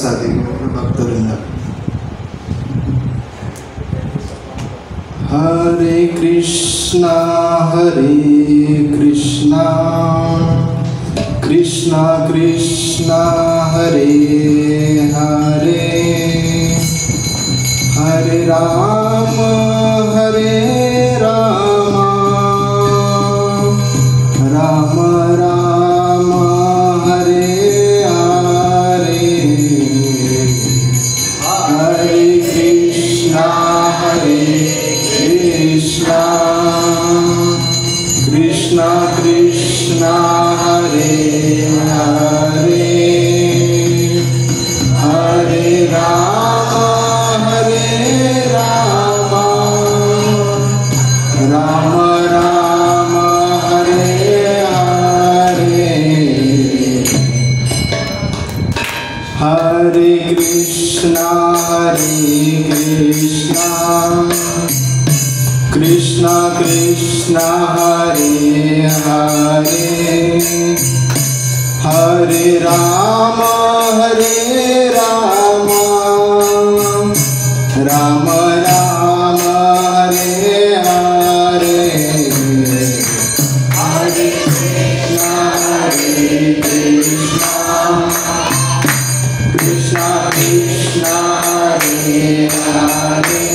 साधेंगे भक्तवृंद। हरे कृष्णा कृष्णा कृष्णा हरे हरे, हरे राम राम राम हरे हरे, हरे कृष्णा कृष्णा कृष्णा हरे हरे, हरे राम राम राम हरे हरे, हरे कृष्णा कृष्णा कृष्णा हरे हरे, हरे राम राम राम हरे हरे, हरे कृष्णा कृष्णा कृष्णा हरे हरे,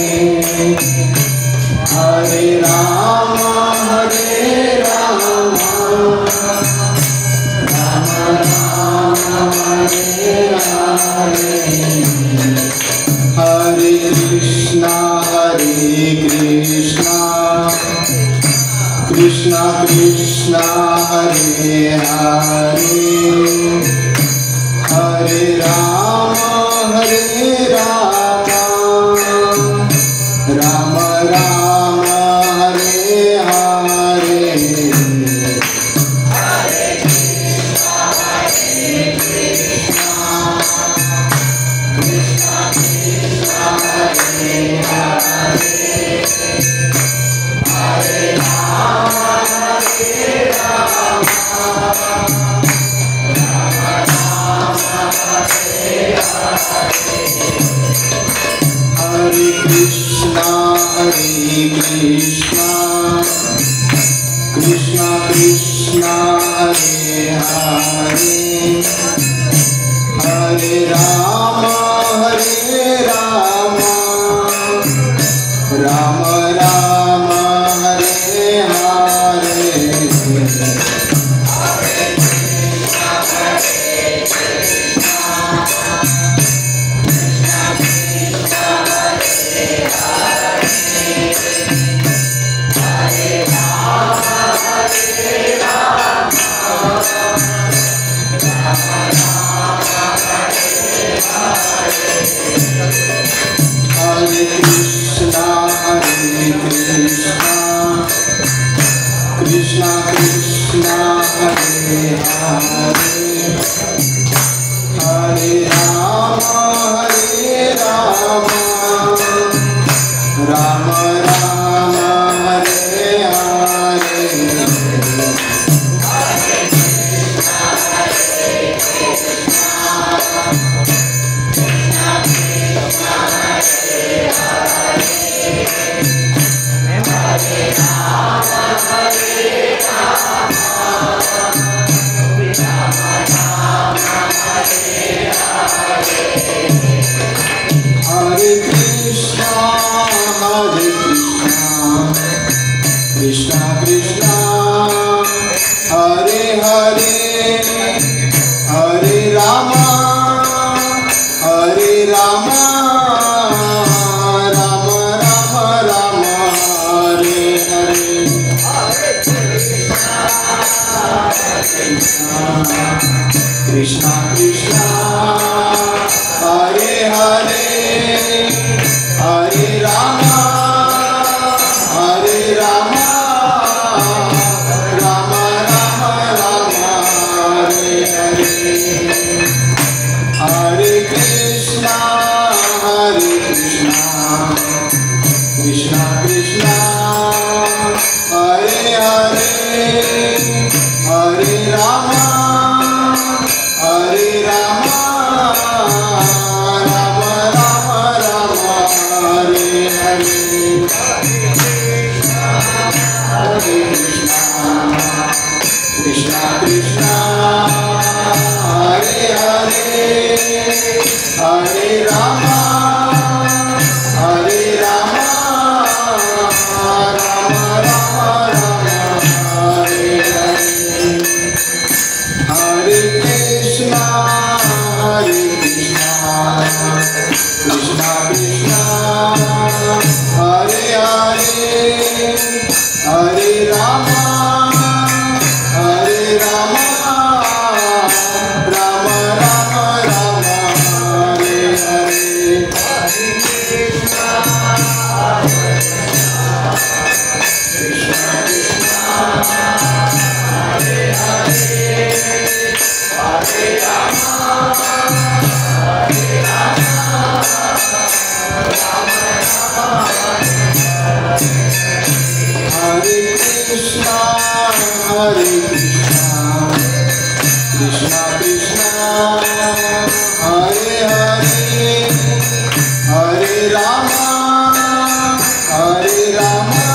हरे राम राम राम हरे हरे, हरे कृष्णा कृष्णा कृष्णा हरे हरे, हरे राम राम राम हरे हरे, हरे कृष्णा कृष्णा कृष्णा हरे हरे, हरे राम राम राम हरे हरे, हरे कृष्णा कृष्णा कृष्णा हरे हरे, हरे राम राम राम हरे हरे, हरे कृष्णा कृष्णा कृष्णा हरे हरे, हरे राम राम हरे हरे, हरे कृष्णा कृष्णा कृष्णा हरे हरे, हरे राम राम राम हरे हरे, हरे कृष्णा कृष्णा कृष्णा हरे हरे, हरे राम राम हरे हरे, हरे कृष्णा कृष्णा कृष्णा हरे हरे, हरे राम राम राम राम हरे हरे, हरे कृष्णा कृष्णा हरे हरे, हरे राम राम राम हरे हरे, हरे कृष्णा कृष्णा कृष्णा हरे हरे, हरे Ram Hare Rama, Hare Rama, Rama Rama, Hare Hare. Hare Krishna, Krishna Krishna, Hare Hare, Hare Rama, Hare Rama, Rama Rama, Hare Hare. Hare Krishna, Krishna Krishna, Hare Hare, Hare Rama, Hare Rama, Rama Rama, Hare Krishna, Krishna Krishna, Hare Hare, Hare Rama, Hare Rama,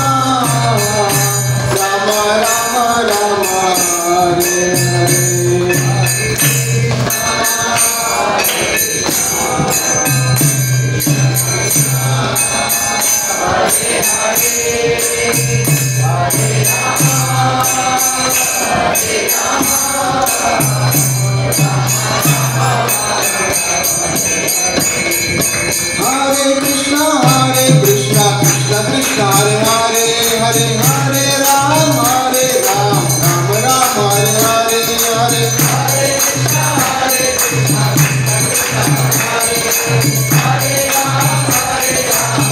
Rama Rama, Hare Hare. Hare Krishna, Krishna Krishna, Hare Hare, Hare Hare Ram, Hare Ram, Ram Ram, Hare Hare, Hare Hare Krishna, Krishna Krishna, Hare Hare Ram, Hare Ram,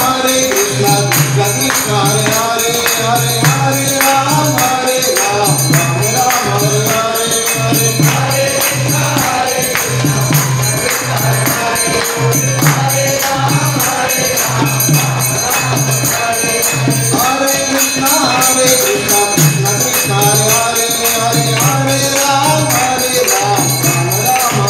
Hare Krishna, Krishna Krishna, Hare Hare, Hare Hare Ram, Hare Ram, Ram Ram, Hare Hare, Hare Hare Krishna, Krishna Krishna, Hare Hare Ram, Hare Ram, Hare Krishna, Krishna Krishna, Hare Hare, Hare Hare Ram, Hare Ram, Ram Ram,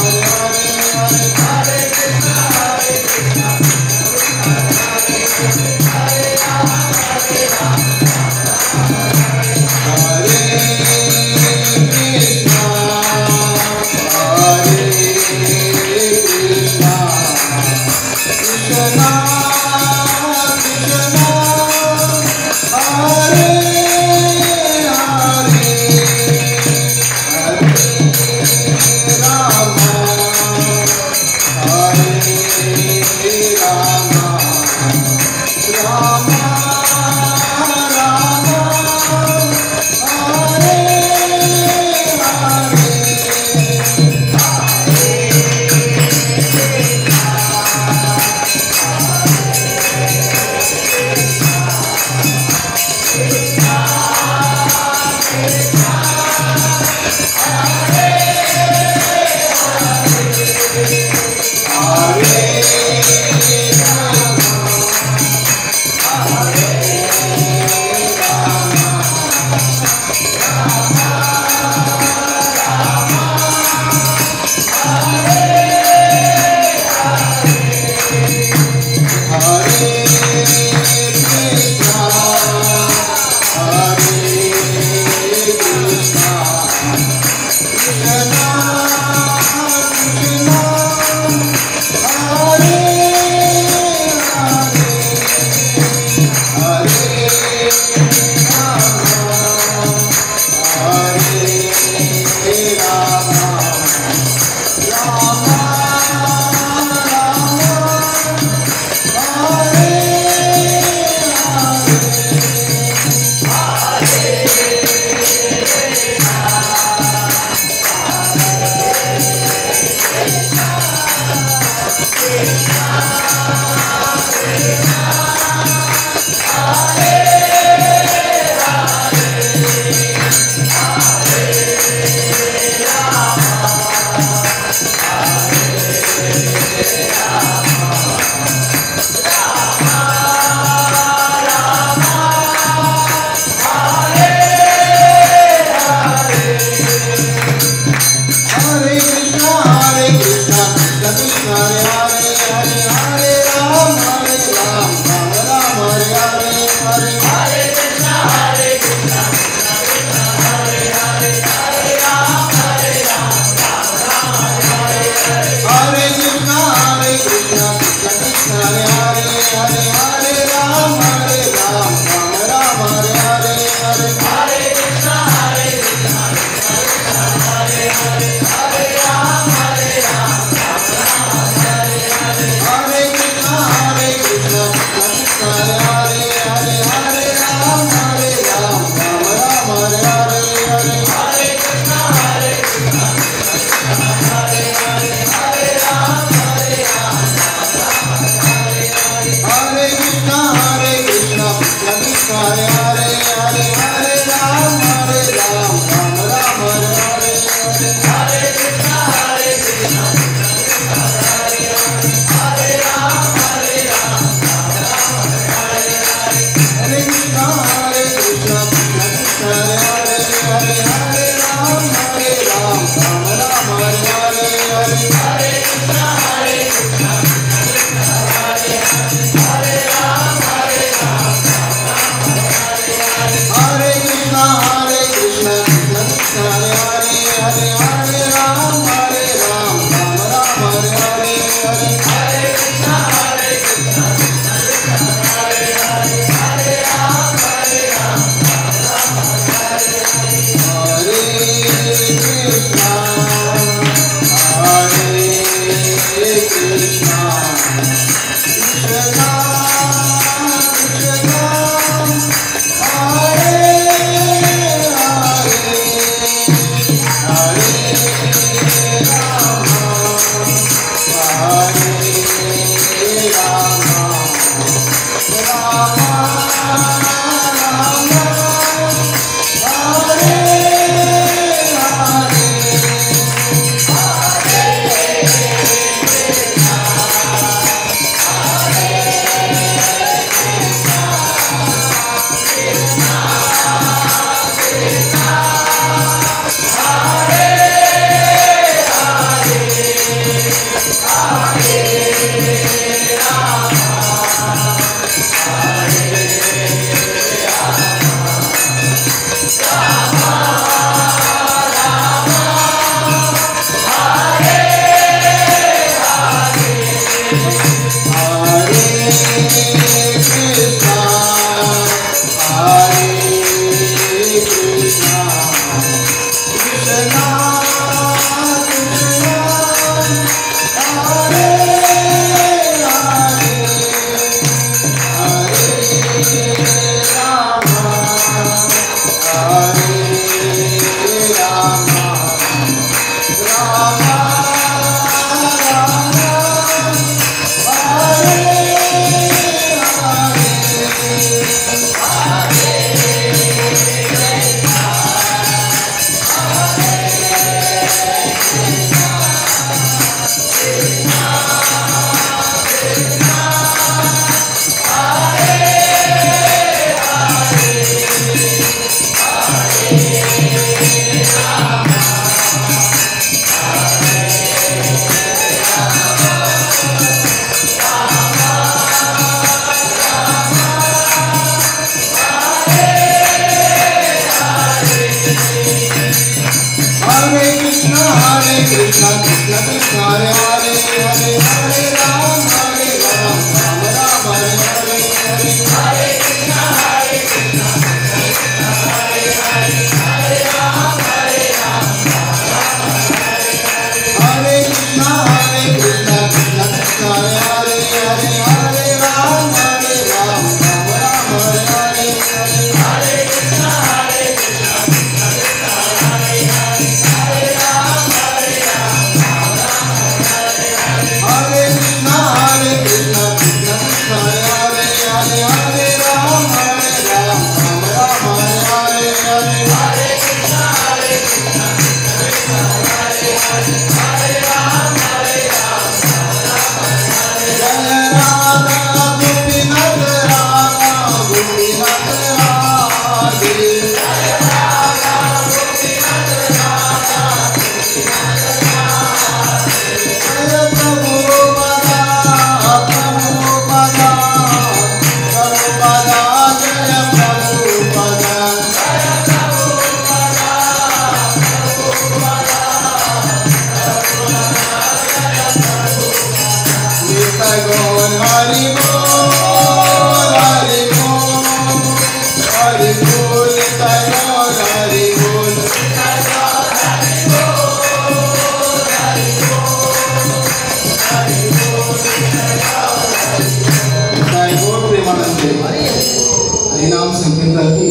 हरिनाम संकीर्तन की